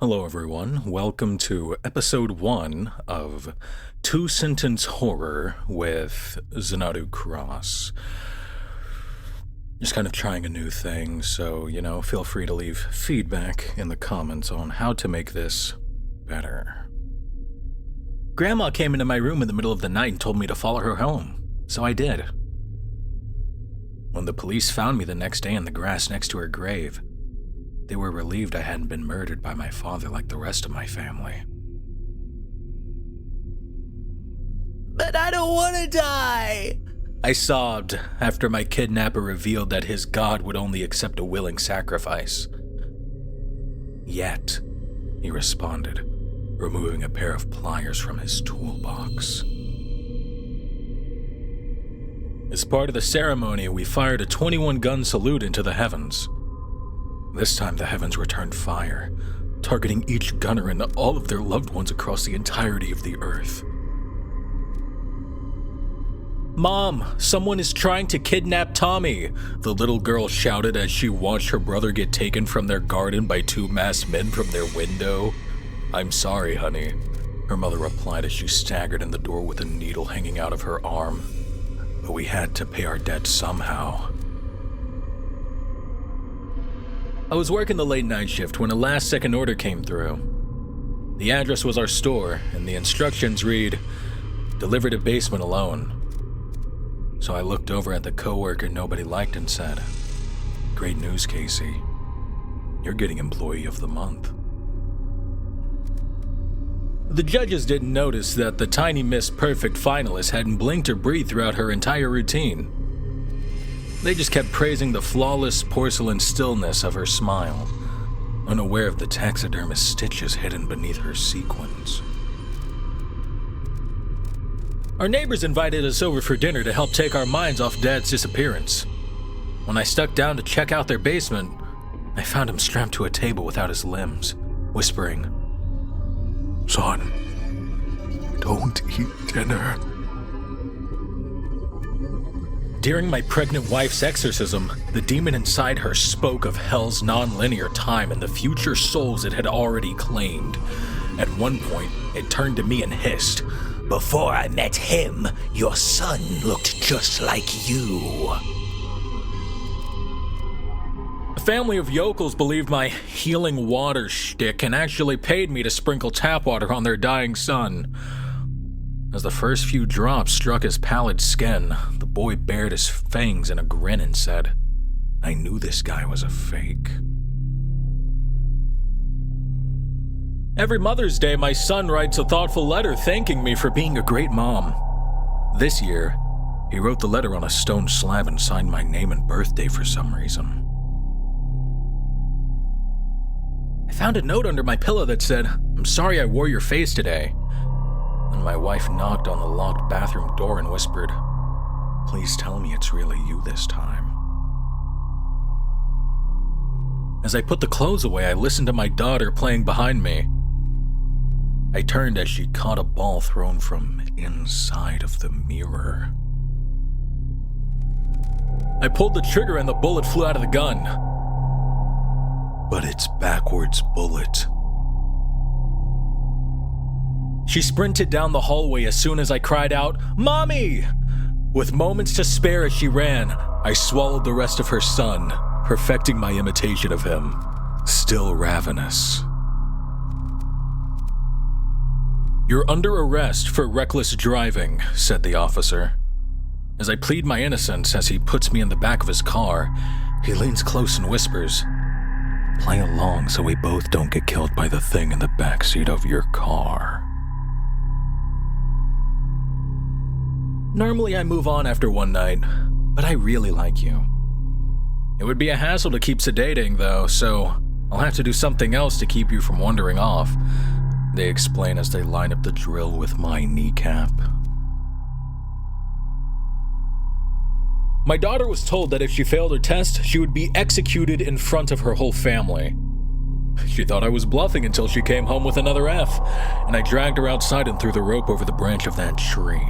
Hello everyone, welcome to episode 1 of Two Sentence Horror with XanaduCross. Just kind of trying a new thing, so, feel free to leave feedback in the comments on how to make this better. Grandma came into my room in the middle of the night and told me to follow her home, so I did. When the police found me the next day in the grass next to her grave, they were relieved I hadn't been murdered by my father like the rest of my family. But I don't want to die! I sobbed after my kidnapper revealed that his god would only accept a willing sacrifice. Yet, he responded, removing a pair of pliers from his toolbox. As part of the ceremony, we fired a 21-gun salute into the heavens. This time the heavens returned fire, targeting each gunner and all of their loved ones across the entirety of the earth. "Mom, someone is trying to kidnap Tommy," the little girl shouted as she watched her brother get taken from their garden by two masked men from their window. "I'm sorry, honey," her mother replied as she staggered in the door with a needle hanging out of her arm. "But we had to pay our debt somehow." I was working the late night shift when a last-second order came through. The address was our store, and the instructions read, "Deliver to basement alone." So I looked over at the coworker nobody liked and said, "Great news, Casey. You're getting Employee of the Month." The judges didn't notice that the tiny Miss Perfect finalist hadn't blinked or breathed throughout her entire routine. They just kept praising the flawless porcelain stillness of her smile, unaware of the taxidermist stitches hidden beneath her sequins. Our neighbors invited us over for dinner to help take our minds off Dad's disappearance. When I stuck down to check out their basement, I found him strapped to a table without his limbs, whispering, "Son, don't eat dinner." During my pregnant wife's exorcism, the demon inside her spoke of hell's non-linear time and the future souls it had already claimed. At one point, it turned to me and hissed, "Before I met him, your son looked just like you." A family of yokels believed my healing water shtick and actually paid me to sprinkle tap water on their dying son. As the first few drops struck his pallid skin, the boy bared his fangs in a grin and said, "I knew this guy was a fake." Every Mother's Day, my son writes a thoughtful letter thanking me for being a great mom. This year, he wrote the letter on a stone slab and signed my name and birthday for some reason. I found a note under my pillow that said, "I'm sorry I wore your face today." And my wife knocked on the locked bathroom door and whispered, "Please tell me it's really you this time." As I put the clothes away, I listened to my daughter playing behind me. I turned as she caught a ball thrown from inside of the mirror. I pulled the trigger and the bullet flew out of the gun. But it's backwards bullet. She sprinted down the hallway as soon as I cried out, "Mommy!" With moments to spare as she ran, I swallowed the rest of her son, perfecting my imitation of him, still ravenous. "You're under arrest for reckless driving," said the officer. As I plead my innocence as he puts me in the back of his car, he leans close and whispers, "Play along so we both don't get killed by the thing in the backseat of your car." Normally I move on after one night, but I really like you. It would be a hassle to keep sedating though, so I'll have to do something else to keep you from wandering off, they explain as they line up the drill with my kneecap. My daughter was told that if she failed her test, she would be executed in front of her whole family. She thought I was bluffing until she came home with another F, and I dragged her outside and threw the rope over the branch of that tree.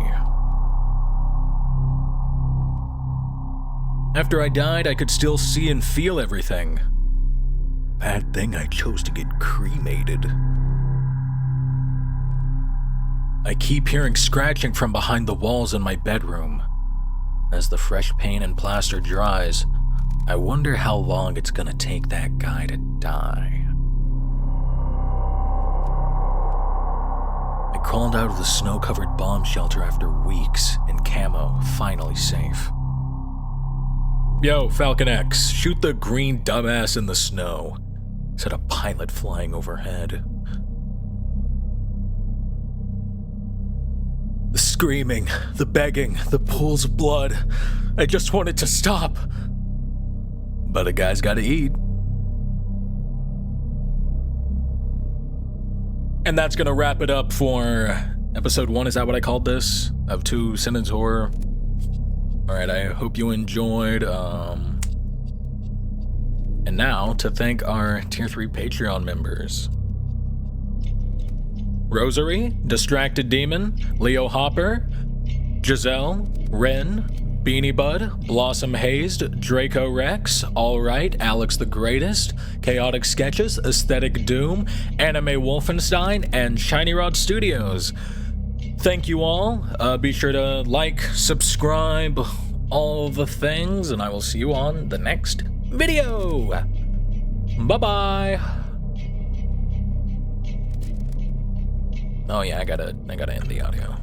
After I died, I could still see and feel everything. Bad thing I chose to get cremated. I keep hearing scratching from behind the walls in my bedroom. As the fresh paint and plaster dries, I wonder how long it's gonna take that guy to die. I crawled out of the snow-covered bomb shelter after weeks, in camo, finally safe. "Yo, Falcon X, shoot the green dumbass in the snow," said a pilot flying overhead. The screaming, the begging, the pools of blood. I just wanted to stop. But a guy's gotta eat. And that's gonna wrap it up for episode 1, is that what I called this? Of 2 Sentence Horror. Alright, I hope you enjoyed. And now, to thank our Tier 3 Patreon members. Rosary, Distracted Demon, Leo Hopper, Giselle, Ren, Beanie Bud, Blossom Hazed, Draco Rex, Alright, Alex the Greatest, Chaotic Sketches, Aesthetic Doom, Anime Wolfenstein, and Shiny Rod Studios. Thank you all. Be sure to like, subscribe, all the things, and I will see you on the next video. Bye-bye. Oh yeah, I gotta end the audio.